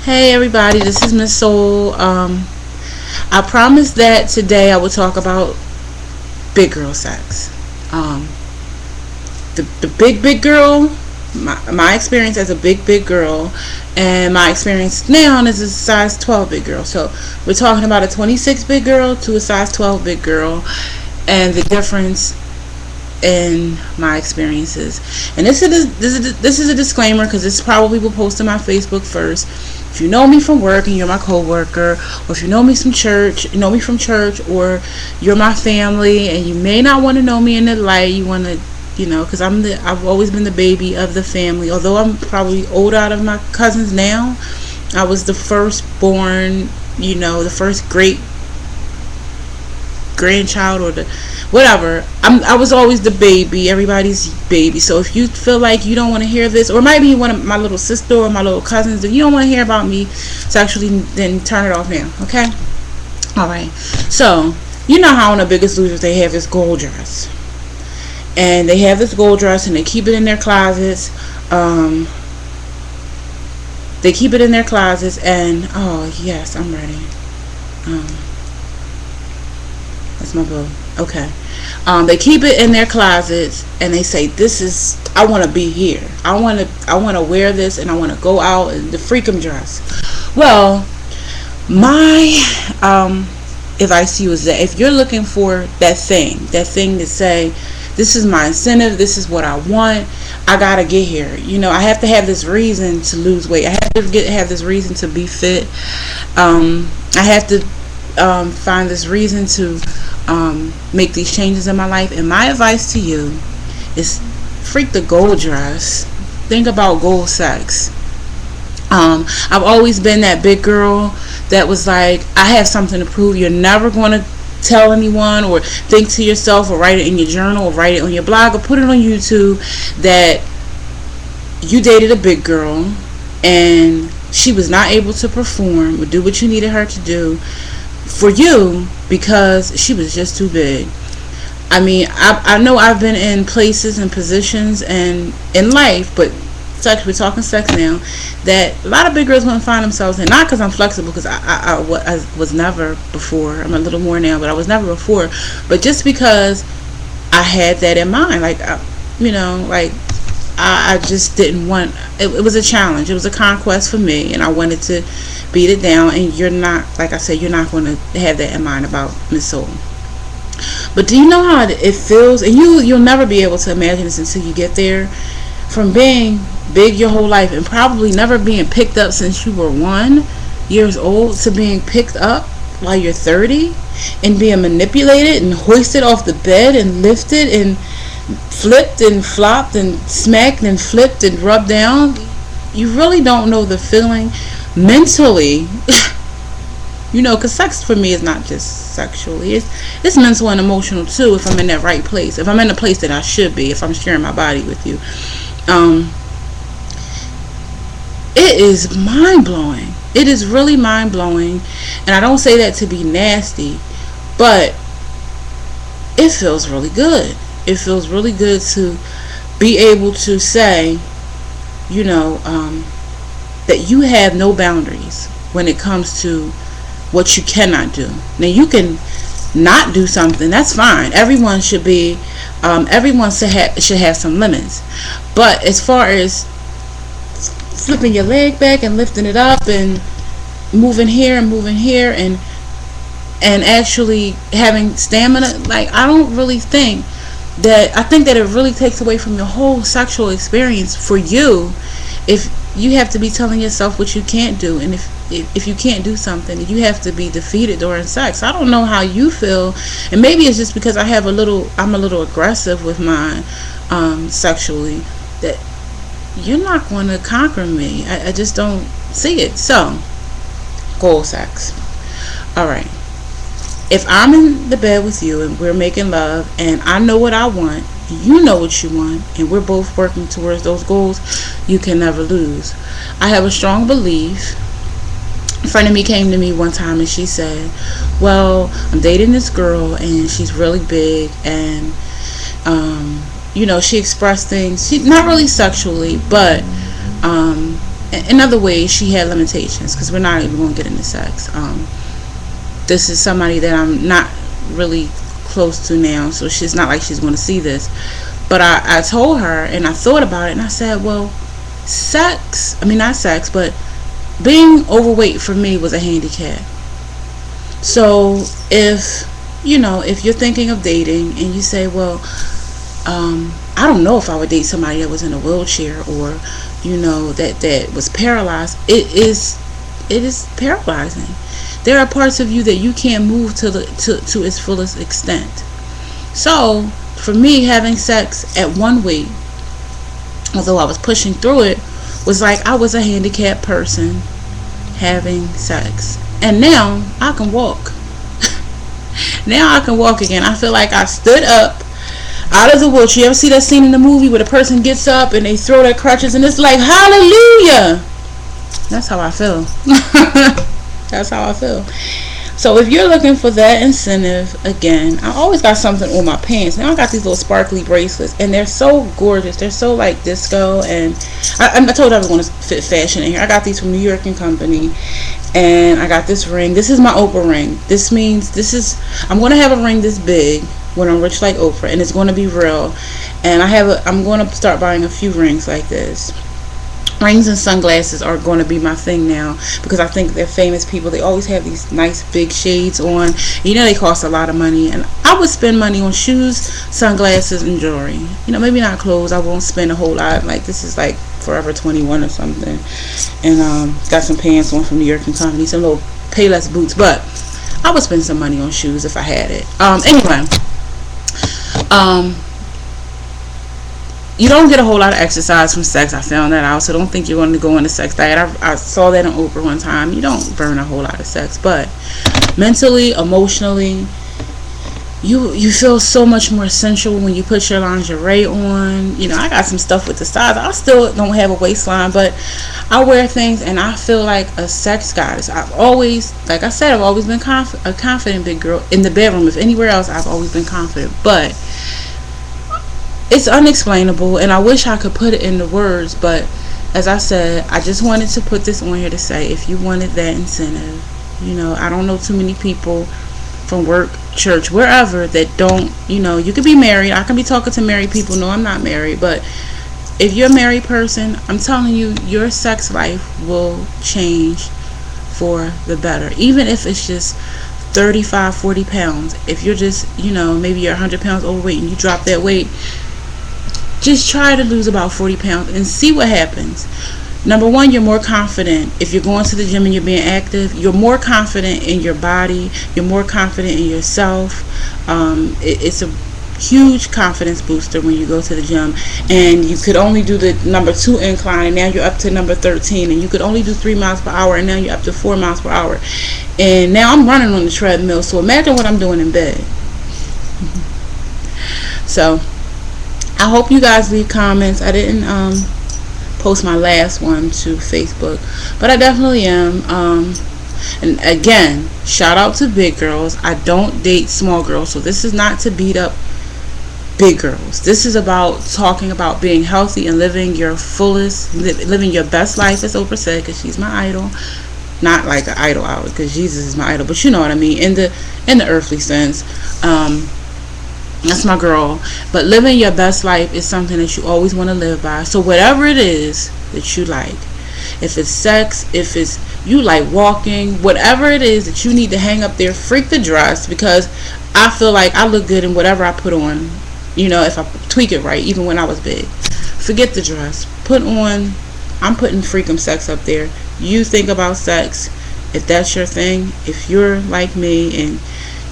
Hey everybody, this is Miss Soul. I promised that today I would talk about big girl sex. Um, the big girl, my experience as a big girl, and my experience now as a size 12 big girl. So we're talking about a 26 big girl to a size 12 big girl, and the difference in my experiences. And this is a disclaimer because this probably will post on my Facebook first. If you know me from work and you're my coworker, or if you know me from church, or you're my family, and you may not want to know me in the light, you want to, because I've always been the baby of the family. Although I'm probably old out of my cousins now, I was the firstborn, the first great grandchild or the whatever. I was always the baby, everybody's baby. So if you feel like you don't want to hear this, or maybe one of my little sister or my little cousins, if you don't want to hear about me sexually, then turn it off now. Okay. All right. So you know how in The Biggest Loser they have this gold dress, and they have this gold dress and they keep it in their closets. They keep it in their closets, and oh yes, I'm ready. That's my boo. Okay. They keep it in their closets, and they say, I want to be here. I want to wear this, and I want to go out in the freakum dress. Well, my advice to you is that if you're looking for that thing to say, this is my incentive, this is what I want, I gotta get here. I have to have this reason to lose weight. I have to have this reason to be fit. I have to find this reason to make these changes in my life. And my advice to you is freak the gold dress. Think about gold sex. I've always been that big girl that was like, I have something to prove. You're never going to tell anyone or think to yourself or write it in your journal or write it on your blog or put it on YouTube that you dated a big girl and she was not able to perform or do what you needed her to do for you because she was just too big. I mean, I know I've been in places and positions and in life, but we're talking sex now, that a lot of big girls wouldn't find themselves in. Not because I'm flexible, because I was never before. I'm a little more now, but I was never before. But just because I had that in mind, I just didn't want. It was a challenge. It was a conquest for me, and I wanted to beat it down. And you're not, like I said, you're not going to have that in mind about Miss Soul. But do you know how it feels? And you'll never be able to imagine this until you get there. From being big your whole life and probably never being picked up since you were 1 years old to being picked up while you're 30 and being manipulated and hoisted off the bed and lifted and flipped and flopped and smacked and flipped and rubbed down. You really don't know the feeling mentally. Because sex for me is not just sexually. It's mental and emotional too, if I'm in that right place. If I'm in the place that I should be, if I'm sharing my body with you. It is mind-blowing. It is really mind-blowing. And I don't say that to be nasty, but it feels really good. It feels really good to be able to say, that you have no boundaries when it comes to what you cannot do. Now, you can not do something. That's fine. Everyone should be, everyone should have some limits. But as far as flipping your leg back and lifting it up and moving here and actually having stamina, I don't really think that. I think that it really takes away from your whole sexual experience for you if you have to be telling yourself what you can't do, and if you can't do something, you have to be defeated during sex. I don't know how you feel, and maybe it's just because I'm a little aggressive with mine sexually, that you're not going to conquer me. I just don't see it. So, goal sex. Alright. If I'm in the bed with you and we're making love and I know what I want, you know what you want, and we're both working towards those goals, you can never lose. I have a strong belief. A friend of me came to me one time and she said, well, I'm dating this girl and she's really big, and she expressed things, not really sexually, but in other ways she had limitations, because we're not even going to get into sex. This is somebody that I'm not really close to now, so she's not like she's going to see this. But I told her, and I thought about it, and I said, well, not sex, but being overweight for me was a handicap. So if you're thinking of dating and you say, well, I don't know if I would date somebody that was in a wheelchair, or that was paralyzed. It is paralyzing. There are parts of you that you can't move to its fullest extent. So for me, having sex at one weight, although I was pushing through it, was like I was a handicapped person having sex. And now I can walk. Now I can walk again. I feel like I stood up out of the wheelchair. You ever see that scene in the movie where the person gets up and they throw their crutches and it's like, hallelujah? That's how I feel. That's how I feel. So if you're looking for that incentive, again, I always got something on my pants. Now I got these little sparkly bracelets, and they're so gorgeous. They're so like disco, and I told you I was going to fit fashion in here. I got these from New York and Company, and I got this ring. This is my Oprah ring. This means I'm going to have a ring this big when I'm rich like Oprah, and it's going to be real. And I'm going to start buying a few rings like this. Rings and sunglasses are going to be my thing now, because I think they're famous people. They always have these nice big shades on. They cost a lot of money, and I would spend money on shoes, sunglasses, and jewelry. Maybe not clothes. I won't spend a whole lot. Like, this is like Forever 21 or something, and got some pants on from New York and Company, some little Payless boots. But I would spend some money on shoes if I had it. Anyway, you don't get a whole lot of exercise from sex. I found that out. So don't think you're going to go on a sex diet. I saw that on Oprah one time. You don't burn a whole lot of sex, but mentally, emotionally, you feel so much more sensual when you put your lingerie on. I got some stuff with the size. I still don't have a waistline, but I wear things and I feel like a sex goddess. I've always been a confident big girl in the bedroom. If anywhere else, I've always been confident, but it's unexplainable, and I wish I could put it into words. But as I said, I just wanted to put this on here to say, if you wanted that incentive, I don't know too many people from work, church, wherever, that don't, you could be married. I can be talking to married people. No, I'm not married, but if you're a married person, I'm telling you, your sex life will change for the better, even if it's just 35, 40 pounds. If you're just, maybe you're 100 pounds overweight and you drop that weight, just try to lose about 40 pounds and see what happens. Number one, you're more confident. If you're going to the gym and you're being active, you're more confident in your body. You're more confident in yourself. It's a huge confidence booster when you go to the gym. And you could only do the number 2 incline, and now you're up to number 13. And you could only do 3 miles per hour, and now you're up to 4 miles per hour. And now I'm running on the treadmill, so imagine what I'm doing in bed. So I hope you guys leave comments. I didn't post my last one to Facebook, but I definitely am. And again, shout out to big girls. I don't date small girls, so this is not to beat up big girls. This is about talking about being healthy and living your fullest, living your best life, as Oprah said, because she's my idol. Not like an idol out, because Jesus is my idol, but you know what I mean, in the earthly sense. That's my girl. But living your best life is something that you always want to live by. So whatever it is that you like, if it's sex, if it's you like walking, whatever it is that you need to hang up there, freak the dress, because I feel like I look good in whatever I put on. If I tweak it right, even when I was big. Forget the dress. I'm putting freakum sex up there. You think about sex. If that's your thing, if you're like me and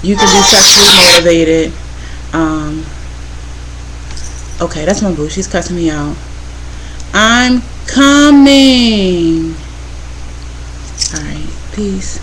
you can be sexually motivated. Okay, that's my boo. She's cussing me out. I'm coming. Alright, peace.